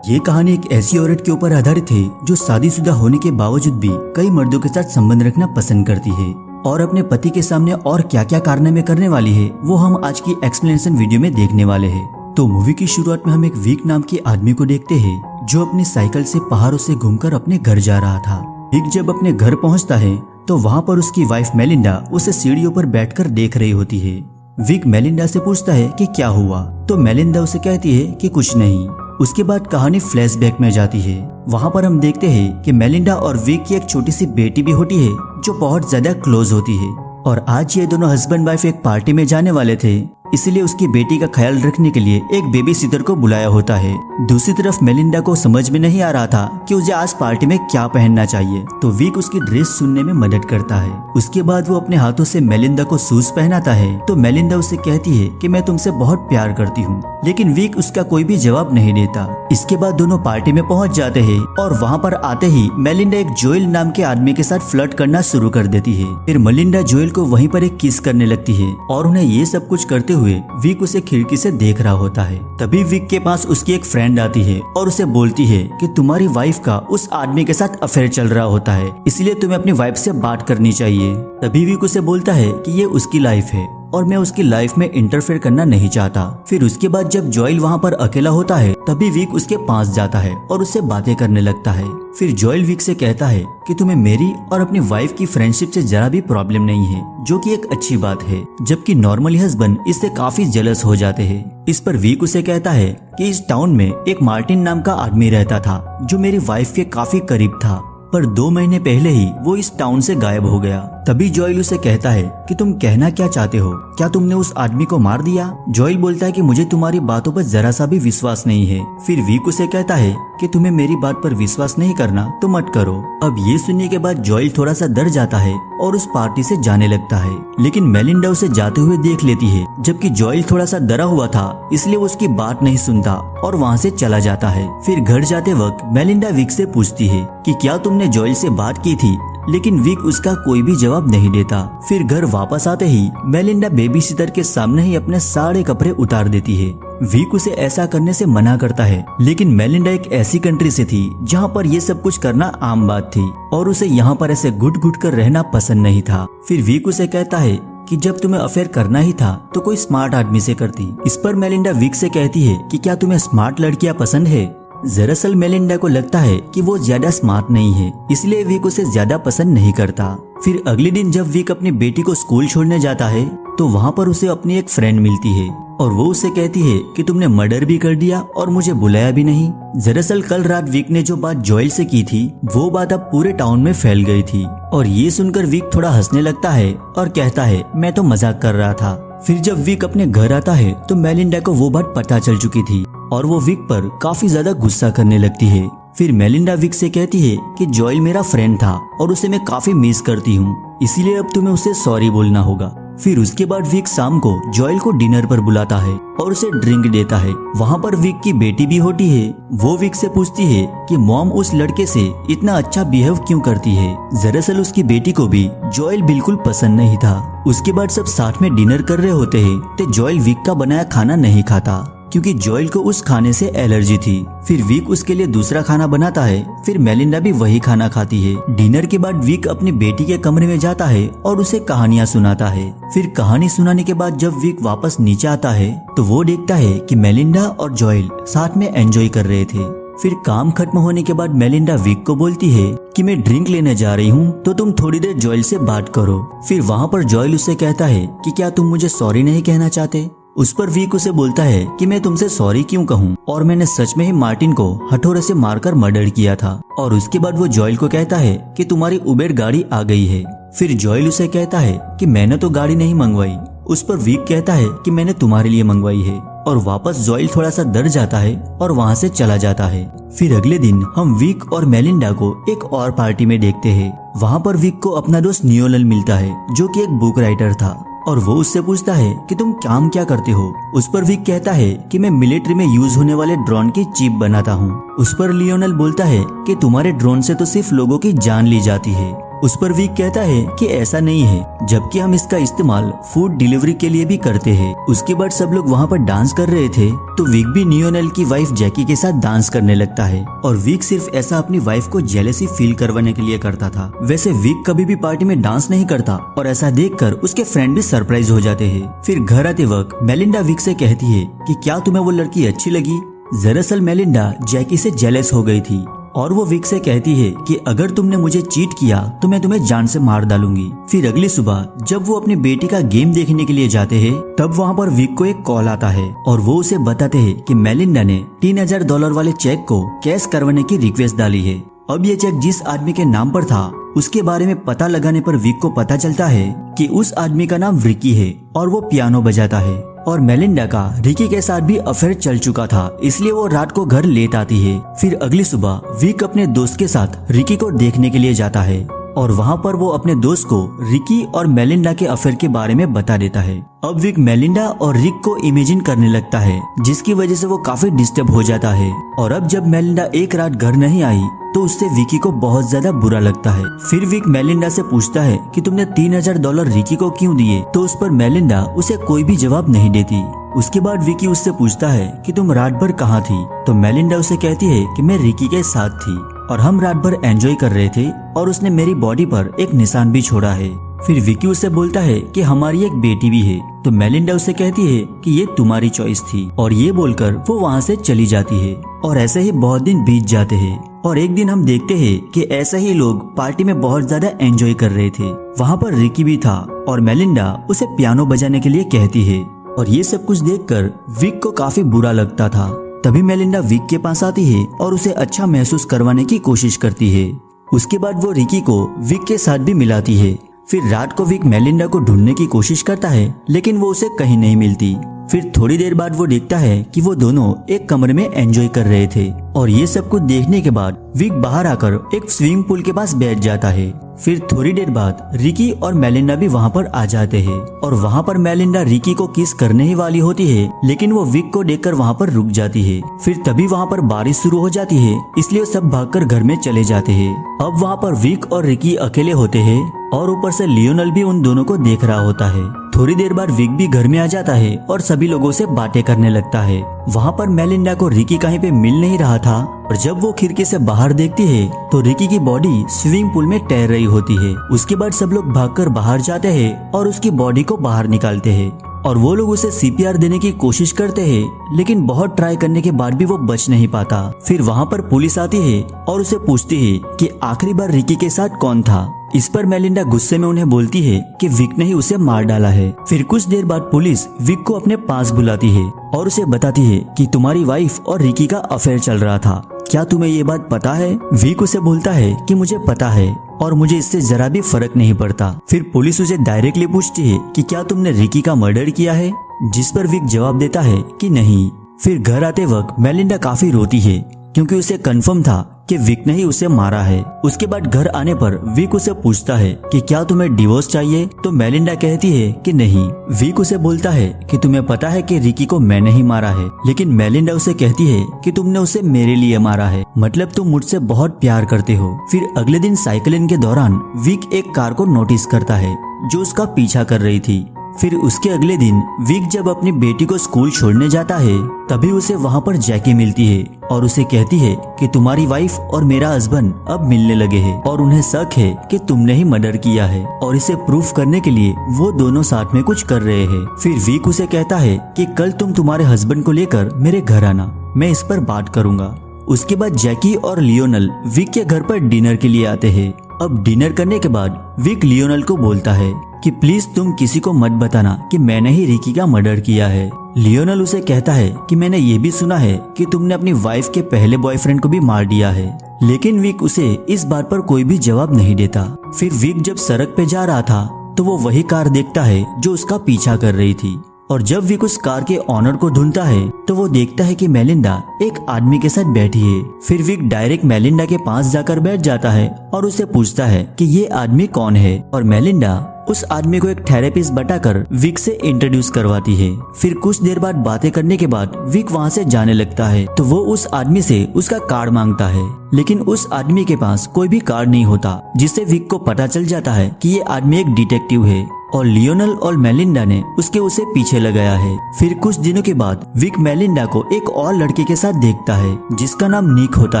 ये कहानी एक ऐसी औरत के ऊपर आधारित है जो शादीशुदा होने के बावजूद भी कई मर्दों के साथ संबंध रखना पसंद करती है और अपने पति के सामने और क्या क्या कारनामे करने वाली है वो हम आज की एक्सप्लेनेशन वीडियो में देखने वाले हैं। तो मूवी की शुरुआत में हम एक विक नाम के आदमी को देखते हैं जो अपनी साइकिल से पहाड़ों से घूमकर अपने घर जा रहा था। विक जब अपने घर पहुंचता है तो वहाँ पर उसकी वाइफ मेलिंडा उसे सीढ़ियों पर बैठकर देख रही होती है। विक मेलिंडा से पूछता है कि क्या हुआ, तो मेलिंडा उसे कहती है कि कुछ नहीं। उसके बाद कहानी फ्लैशबैक में जाती है। वहाँ पर हम देखते हैं कि मेलिंडा और विक की एक छोटी सी बेटी भी होती है जो बहुत ज्यादा क्लोज होती है और आज ये दोनों हस्बैंड वाइफ एक पार्टी में जाने वाले थे, इसलिए उसकी बेटी का ख्याल रखने के लिए एक बेबी सिटर को बुलाया होता है। दूसरी तरफ मेलिंडा को समझ में नहीं आ रहा था कि उसे आज पार्टी में क्या पहनना चाहिए, तो विक उसकी ड्रेस चुनने में मदद करता है। उसके बाद वो अपने हाथों से मेलिंडा को शूज पहनाता है, तो मेलिंडा उसे कहती है कि मैं तुमसे बहुत प्यार करती हूँ, लेकिन विक उसका कोई भी जवाब नहीं देता। इसके बाद दोनों पार्टी में पहुंच जाते हैं और वहाँ पर आते ही मेलिंडा एक जोएल नाम के आदमी के साथ फ्लर्ट करना शुरू कर देती है। फिर मेलिंडा जोएल को वहीं पर एक किस करने लगती है और उन्हें ये सब कुछ करते हुए विक उसे खिड़की से देख रहा होता है। तभी विक के पास उसकी एक फ्रेंड आती है और उसे बोलती है कि तुम्हारी वाइफ का उस आदमी के साथ अफेयर चल रहा होता है, इसलिए तुम्हें अपनी वाइफ से बात करनी चाहिए। तभी विक उसे बोलता है कि ये उसकी लाइफ है और मैं उसकी लाइफ में इंटरफेयर करना नहीं चाहता। फिर उसके बाद जब जोएल वहाँ पर अकेला होता है तभी विक उसके पास जाता है और उससे बातें करने लगता है। फिर जोएल विक से कहता है कि तुम्हें मेरी और अपनी वाइफ की फ्रेंडशिप से जरा भी प्रॉब्लम नहीं है, जो कि एक अच्छी बात है, जबकि नॉर्मली हस्बैंड इससे काफी जेलस हो जाते हैं। इस पर विक उसे कहता है कि इस टाउन में एक मार्टिन नाम का आदमी रहता था जो मेरी वाइफ के काफी करीब था, पर 2 महीने पहले ही वो इस टाउन से गायब हो गया। तभी जोएल उसे कहता है कि तुम कहना क्या चाहते हो, क्या तुमने उस आदमी को मार दिया? जोएल बोलता है कि मुझे तुम्हारी बातों पर जरा सा भी विश्वास नहीं है। फिर विक उसे कहता है कि तुम्हें मेरी बात पर विश्वास नहीं करना तो मत करो। अब ये सुनने के बाद जोएल थोड़ा सा डर जाता है और उस पार्टी से जाने लगता है, लेकिन मेलिंडा उसे जाते हुए देख लेती है, जबकि जोएल थोड़ा सा डरा हुआ था इसलिए वो उसकी बात नहीं सुनता और वहाँ से चला जाता है। फिर घर जाते वक्त मेलिंडा विक से पूछती है कि क्या तुमने जोएल से बात की थी, लेकिन विक उसका कोई भी जवाब नहीं देता। फिर घर वापस आते ही मेलिंडा बेबी सिटर के सामने ही अपने सारे कपड़े उतार देती है। विक उसे ऐसा करने से मना करता है, लेकिन मेलिंडा एक ऐसी कंट्री से थी जहाँ पर ये सब कुछ करना आम बात थी और उसे यहाँ पर ऐसे घुट घुट कर रहना पसंद नहीं था। फिर विक उसे कहता है कि जब तुम्हें अफेयर करना ही था तो कोई स्मार्ट आदमी से करती। इस पर मेलिंडा विक से कहती है कि क्या तुम्हें स्मार्ट लड़कियां पसंद है? दरअसल मेलिंडा को लगता है कि वो ज्यादा स्मार्ट नहीं है, इसलिए विक उसे ज्यादा पसंद नहीं करता। फिर अगले दिन जब विक अपनी बेटी को स्कूल छोड़ने जाता है तो वहाँ पर उसे अपनी एक फ्रेंड मिलती है और वो उसे कहती है कि तुमने मर्डर भी कर दिया और मुझे बुलाया भी नहीं। दरअसल कल रात विक ने जो बात जोएल से की थी वो बात अब पूरे टाउन में फैल गई थी और ये सुनकर विक थोड़ा हंसने लगता है और कहता है मैं तो मजाक कर रहा था। फिर जब विक अपने घर आता है तो मेलिंडा को वो बात पता चल चुकी थी और वो विक पर काफी ज्यादा गुस्सा करने लगती है। फिर मेलिंडा विक से कहती है कि जोएल मेरा फ्रेंड था और उसे मैं काफी मिस करती हूँ, इसीलिए अब तुम्हें उसे सॉरी बोलना होगा। फिर उसके बाद विक शाम को जोएल को डिनर पर बुलाता है और उसे ड्रिंक देता है। वहाँ पर विक की बेटी भी होती है। वो विक से पूछती है कि मॉम उस लड़के से इतना अच्छा बिहेव क्यों करती है। दरअसल उसकी बेटी को भी जोएल बिल्कुल पसंद नहीं था। उसके बाद सब साथ में डिनर कर रहे होते हैं तो जोएल विक का बनाया खाना नहीं खाता क्योंकि जोएल को उस खाने से एलर्जी थी। फिर विक उसके लिए दूसरा खाना बनाता है, फिर मेलिंडा भी वही खाना खाती है। डिनर के बाद विक अपनी बेटी के कमरे में जाता है और उसे कहानियां सुनाता है। फिर कहानी सुनाने के बाद जब विक वापस नीचे आता है तो वो देखता है कि मेलिंडा और जोएल साथ में एंजॉय कर रहे थे। फिर काम खत्म होने के बाद मेलिंडा विक को बोलती है कि मैं ड्रिंक लेने जा रही हूँ तो तुम थोड़ी देर जोएल से बात करो। फिर वहाँ पर जोएल उससे कहता है कि क्या तुम मुझे सॉरी नहीं कहना चाहते? उस पर विक उसे बोलता है कि मैं तुमसे सॉरी क्यों कहूँ, और मैंने सच में ही मार्टिन को हथौड़े से मारकर मर्डर किया था। और उसके बाद वो जोएल को कहता है कि तुम्हारी उबेर गाड़ी आ गई है। फिर जोएल उसे कहता है कि मैंने तो गाड़ी नहीं मंगवाई। उस पर विक कहता है कि मैंने तुम्हारे लिए मंगवाई है और वापस जोएल थोड़ा सा डर जाता है और वहाँ से चला जाता है। फिर अगले दिन हम विक और मेलिंडा को एक और पार्टी में देखते हैं। वहाँ पर विक को अपना दोस्त नियोलन मिलता है जो कि एक बुक राइटर था और वो उससे पूछता है कि तुम काम क्या करते हो। उस पर विक कहता है कि मैं मिलिट्री में यूज होने वाले ड्रोन की चिप बनाता हूँ। उस पर लियोनल बोलता है कि तुम्हारे ड्रोन से तो सिर्फ लोगों की जान ली जाती है उस पर विक कहता है कि ऐसा नहीं है, जबकि हम इसका इस्तेमाल फूड डिलीवरी के लिए भी करते हैं। उसके बाद सब लोग वहाँ पर डांस कर रहे थे तो विक भी लियोनेल की वाइफ जैकी के साथ डांस करने लगता है और विक सिर्फ ऐसा अपनी वाइफ को जेलसी फील करवाने के लिए करता था। वैसे विक कभी भी पार्टी में डांस नहीं करता और ऐसा देखकर उसके फ्रेंड भी सरप्राइज हो जाते हैं। फिर घर आते वक्त मेलिंडा विक से कहती है कि क्या तुम्हें वो लड़की अच्छी लगी। दरअसल मेलिंडा जैकी से जेलस हो गई थी और वो विक से कहती है कि अगर तुमने मुझे चीट किया तो मैं तुम्हें जान से मार डालूंगी। फिर अगली सुबह जब वो अपनी बेटी का गेम देखने के लिए जाते हैं तब वहाँ पर विक को एक कॉल आता है और वो उसे बताते हैं कि मेलिंडा ने $3000 वाले चेक को कैश करवाने की रिक्वेस्ट डाली है। अब ये चेक जिस आदमी के नाम पर था उसके बारे में पता लगाने पर विक को पता चलता है कि उस आदमी का नाम रिकी है और वो पियानो बजाता है और मेलिंडा का रिकी के साथ भी अफेयर चल चुका था, इसलिए वो रात को घर लेट आती है। फिर अगली सुबह विक अपने दोस्त के साथ रिकी को देखने के लिए जाता है और वहाँ पर वो अपने दोस्त को रिकी और मेलिंडा के अफेयर के बारे में बता देता है। अब विक मेलिंडा और रिक को इमेजिन करने लगता है जिसकी वजह से वो काफी डिस्टर्ब हो जाता है और अब जब मेलिंडा एक रात घर नहीं आई तो उससे विकी को बहुत ज्यादा बुरा लगता है। फिर विक मेलिंडा से पूछता है कि तुमने $3000 रिकी को क्यों दिए, तो उस पर मेलिंडा उसे कोई भी जवाब नहीं देती। उसके बाद विकी उससे पूछता है कि तुम रात भर कहाँ थी, तो मेलिंडा उसे कहती है कि मैं रिकी के साथ थी और हम रात भर एंजॉय कर रहे थे और उसने मेरी बॉडी पर एक निशान भी छोड़ा है। फिर विकी उससे बोलता है कि हमारी एक बेटी भी है, तो मेलिंडा उसे कहती है कि ये तुम्हारी चॉइस थी और ये बोलकर वो वहाँ से चली जाती है। और ऐसे ही बहुत दिन बीत जाते हैं और एक दिन हम देखते हैं कि ऐसे ही लोग पार्टी में बहुत ज्यादा एंजॉय कर रहे थे। वहाँ पर रिकी भी था और मेलिंडा उसे पियानो बजाने के लिए कहती है और ये सब कुछ देखकर विक को काफी बुरा लगता था। तभी मेलिंडा विक के पास आती है और उसे अच्छा महसूस करवाने की कोशिश करती है। उसके बाद वो रिकी को विक के साथ भी मिलाती है। फिर रात को विक मेलिंडा को ढूंढने की कोशिश करता है लेकिन वो उसे कहीं नहीं मिलती। फिर थोड़ी देर बाद वो देखता है कि वो दोनों एक कमरे में एंजॉय कर रहे थे और ये सब कुछ देखने के बाद विक बाहर आकर एक स्विमिंग पूल के पास बैठ जाता है। फिर थोड़ी देर बाद रिकी और मेलिंडा भी वहाँ पर आ जाते हैं और वहाँ पर मेलिंडा रिकी को किस करने ही वाली होती है लेकिन वो विक को देखकर वहाँ पर रुक जाती है। फिर तभी वहाँ पर बारिश शुरू हो जाती है, इसलिए सब भागकर घर में चले जाते हैं। अब वहाँ पर विक और रिकी अकेले होते हैं और ऊपर से लियोनेल भी उन दोनों को देख रहा होता है। थोड़ी देर बाद विक भी घर में आ जाता है और सभी लोगों से बातें करने लगता है। वहाँ पर मेलिंडा को रिकी कहीं पे मिल नहीं रहा था और जब वो खिड़की से बाहर देखती है तो रिकी की बॉडी स्विमिंग पूल में तैर रही होती है। उसके बाद सब लोग भागकर बाहर जाते हैं और उसकी बॉडी को बाहर निकालते हैं और वो लोग उसे सीपीआर देने की कोशिश करते हैं लेकिन बहुत ट्राई करने के बाद भी वो बच नहीं पाता। फिर वहाँ पर पुलिस आती है और उसे पूछती है कि आखिरी बार रिकी के साथ कौन था। इस पर मेलिंडा गुस्से में उन्हें बोलती है कि विक ने ही उसे मार डाला है। फिर कुछ देर बाद पुलिस विक को अपने पास बुलाती है और उसे बताती है कि तुम्हारी वाइफ और रिकी का अफेयर चल रहा था, क्या तुम्हें ये बात पता है। विक उसे बोलता है कि मुझे पता है और मुझे इससे जरा भी फर्क नहीं पड़ता। फिर पुलिस उसे डायरेक्टली पूछती है कि क्या तुमने रिकी का मर्डर किया है, जिस पर विक जवाब देता है कि नहीं। फिर घर आते वक्त मेलिंडा काफी रोती है क्योंकि उसे कंफर्म था कि विक ने ही उसे मारा है। उसके बाद घर आने पर विक उसे पूछता है कि क्या तुम्हें डिवोर्स चाहिए, तो मेलिंडा कहती है कि नहीं। विक उसे बोलता है कि तुम्हें पता है कि रिकी को मैंने ही मारा है, लेकिन मेलिंडा उसे कहती है कि तुमने उसे मेरे लिए मारा है, मतलब तुम मुझसे बहुत प्यार करते हो। फिर अगले दिन साइकिलिंग के दौरान विक एक कार को नोटिस करता है जो उसका पीछा कर रही थी। फिर उसके अगले दिन विक जब अपनी बेटी को स्कूल छोड़ने जाता है तभी उसे वहाँ पर जैकी मिलती है और उसे कहती है कि तुम्हारी वाइफ और मेरा हस्बैंड अब मिलने लगे हैं और उन्हें शक है कि तुमने ही मर्डर किया है और इसे प्रूफ करने के लिए वो दोनों साथ में कुछ कर रहे हैं। फिर विक उसे कहता है कि कल तुम तुम्हारे हस्बैंड को लेकर मेरे घर आना, मैं इस पर बात करूंगा। उसके बाद जैकी और लियोनेल विक के घर पर डिनर के लिए आते हैं। अब डिनर करने के बाद विक लियोनेल को बोलता है कि प्लीज तुम किसी को मत बताना कि मैंने ही रिकी का मर्डर किया है। लियोनेल उसे कहता है कि मैंने ये भी सुना है कि तुमने अपनी वाइफ के पहले बॉयफ्रेंड को भी मार दिया है, लेकिन विक उसे इस बात पर कोई भी जवाब नहीं देता। फिर विक जब सड़क पे जा रहा था तो वो वही कार देखता है जो उसका पीछा कर रही थी और जब विक उस कार के ऑनर को ढूंढता है तो वो देखता है कि मेलिंडा एक आदमी के साथ बैठी है। फिर विक डायरेक्ट मेलिंडा के पास जाकर बैठ जाता है और उसे पूछता है कि ये आदमी कौन है और मेलिंडा उस आदमी को एक थेरेपिस्ट बताकर विक से इंट्रोड्यूस करवाती है। फिर कुछ देर बाद बातें करने के बाद विक वहाँ से जाने लगता है तो वो उस आदमी से उसका कार्ड मांगता है, लेकिन उस आदमी के पास कोई भी कार्ड नहीं होता, जिससे विक को पता चल जाता है कि ये आदमी एक डिटेक्टिव है और लियोनल और मेलिंडा ने उसे पीछे लगाया है। फिर कुछ दिनों के बाद विक मेलिंडा को एक और लड़के के साथ देखता है जिसका नाम निक होता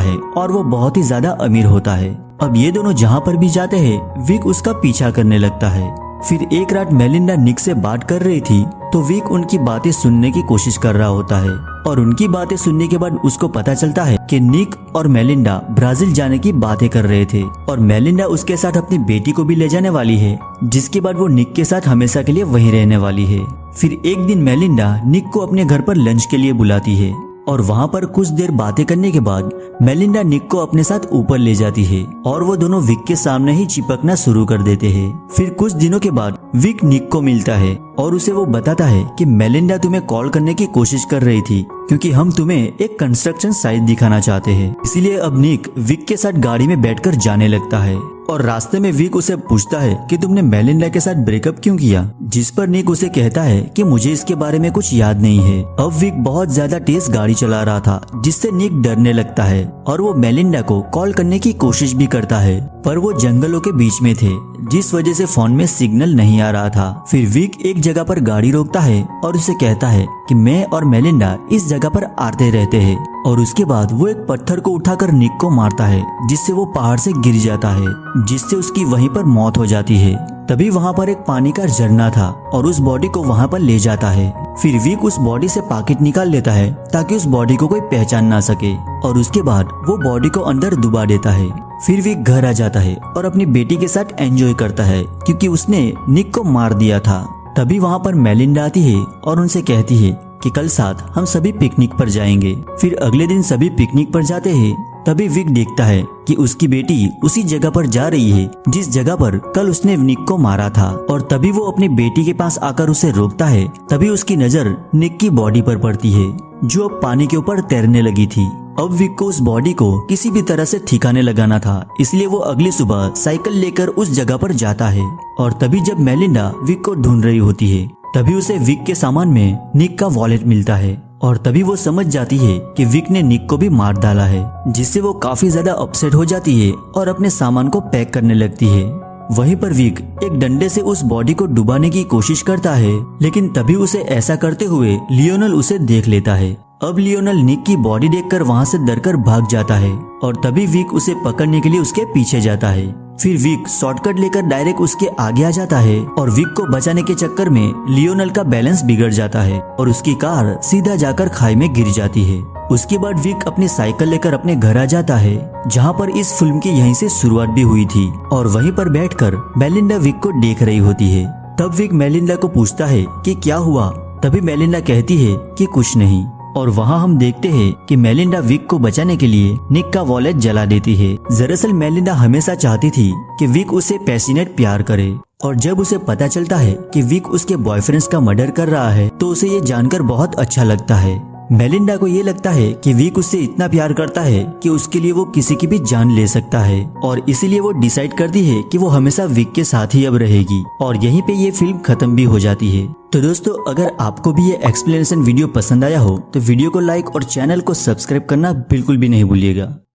है और वो बहुत ही ज्यादा अमीर होता है। अब ये दोनों जहाँ पर भी जाते हैं विक उसका पीछा करने लगता है। फिर एक रात मेलिंडा निक से बात कर रही थी तो विक उनकी बातें सुनने की कोशिश कर रहा होता है और उनकी बातें सुनने के बाद उसको पता चलता है कि निक और मेलिंडा ब्राजील जाने की बातें कर रहे थे और मेलिंडा उसके साथ अपनी बेटी को भी ले जाने वाली है, जिसके बाद वो निक के साथ हमेशा के लिए वहीं रहने वाली है। फिर एक दिन मेलिंडा निक को अपने घर पर लंच के लिए बुलाती है और वहाँ पर कुछ देर बातें करने के बाद मेलिंडा निक को अपने साथ ऊपर ले जाती है और वो दोनों विक के सामने ही चिपकना शुरू कर देते हैं। फिर कुछ दिनों के बाद विक निक को मिलता है और उसे वो बताता है कि मेलिंडा तुम्हें कॉल करने की कोशिश कर रही थी क्योंकि हम तुम्हें एक कंस्ट्रक्शन साइट दिखाना चाहते हैं। इसीलिए अब निक विक के साथ गाड़ी में बैठकर जाने लगता है और रास्ते में विक उसे पूछता है कि तुमने मेलिंडा के साथ ब्रेकअप क्यों किया, जिस पर निक उसे कहता है कि मुझे इसके बारे में कुछ याद नहीं है। अब विक बहुत ज्यादा तेज गाड़ी चला रहा था जिससे निक डरने लगता है और वो मेलिंडा को कॉल करने की कोशिश भी करता है, पर वो जंगलों के बीच में थे जिस वजह से फोन में सिग्नल नहीं आ रहा था। फिर विक एक जगह पर गाड़ी रोकता है और उसे कहता है कि मैं और मेलिंडा इस जगह पर आते रहते हैं और उसके बाद वो एक पत्थर को उठाकर निक को मारता है जिससे वो पहाड़ से गिर जाता है, जिससे उसकी वहीं पर मौत हो जाती है। तभी वहाँ पर एक पानी का झरना था और उस बॉडी को वहाँ पर ले जाता है। फिर विक उस बॉडी से पैकेट निकाल लेता है ताकि उस बॉडी को कोई पहचान ना सके और उसके बाद वो बॉडी को अंदर डुबा देता है। फिर विक घर आ जाता है और अपनी बेटी के साथ एंजॉय करता है क्योंकि उसने निक को मार दिया था। तभी वहाँ पर मेलिंडा आती है और उनसे कहती है कि कल साथ हम सभी पिकनिक पर जाएंगे। फिर अगले दिन सभी पिकनिक पर जाते हैं। तभी विक देखता है कि उसकी बेटी उसी जगह पर जा रही है जिस जगह पर कल उसने निक को मारा था और तभी वो अपनी बेटी के पास आकर उसे रोकता है। तभी उसकी नजर निक की बॉडी पर पड़ती है जो अब पानी के ऊपर तैरने लगी थी। अब विक को उस बॉडी को किसी भी तरह से ठिकाने लगाना था, इसलिए वो अगली सुबह साइकिल लेकर उस जगह पर जाता है और तभी जब मेलिंडा विक को ढूंढ रही होती है तभी उसे विक के सामान में निक का वॉलेट मिलता है और तभी वो समझ जाती है कि विक ने निक को भी मार डाला है, जिससे वो काफी ज्यादा अपसेट हो जाती है और अपने सामान को पैक करने लगती है। वहीं पर विक एक डंडे से उस बॉडी को डुबाने की कोशिश करता है, लेकिन तभी उसे ऐसा करते हुए लियोनल उसे देख लेता है। अब लियोनल निक की बॉडी देखकर वहाँ से डरकर भाग जाता है और तभी विक उसे पकड़ने के लिए उसके पीछे जाता है। फिर विक शॉर्टकट लेकर डायरेक्ट उसके आगे आ जाता है और विक को बचाने के चक्कर में लियोनल का बैलेंस बिगड़ जाता है और उसकी कार सीधा जाकर खाई में गिर जाती है। उसके बाद विक अपनी साइकिल लेकर अपने घर आ जाता है जहाँ पर इस फिल्म की यहीं से शुरुआत भी हुई थी और वहीं पर बैठकर मेलिंडा विक को देख रही होती है। तब विक मेलिंडा को पूछता है कि क्या हुआ। तभी मेलिंडा कहती है कि कुछ नहीं और वहाँ हम देखते हैं कि मेलिंडा विक को बचाने के लिए निक का वॉलेट जला देती है। दरअसल मेलिंडा हमेशा चाहती थी कि विक उसे पैशनेट प्यार करे और जब उसे पता चलता है कि विक उसके बॉयफ्रेंड्स का मर्डर कर रहा है तो उसे ये जानकर बहुत अच्छा लगता है। मेलिंडा को ये लगता है कि विक उससे इतना प्यार करता है कि उसके लिए वो किसी की भी जान ले सकता है और इसीलिए वो डिसाइड करती है कि वो हमेशा विक के साथ ही अब रहेगी और यहीं पे ये फिल्म खत्म भी हो जाती है। तो दोस्तों, अगर आपको भी ये एक्सप्लेनेशन वीडियो पसंद आया हो तो वीडियो को लाइक और चैनल को सब्सक्राइब करना बिल्कुल भी नहीं भूलिएगा।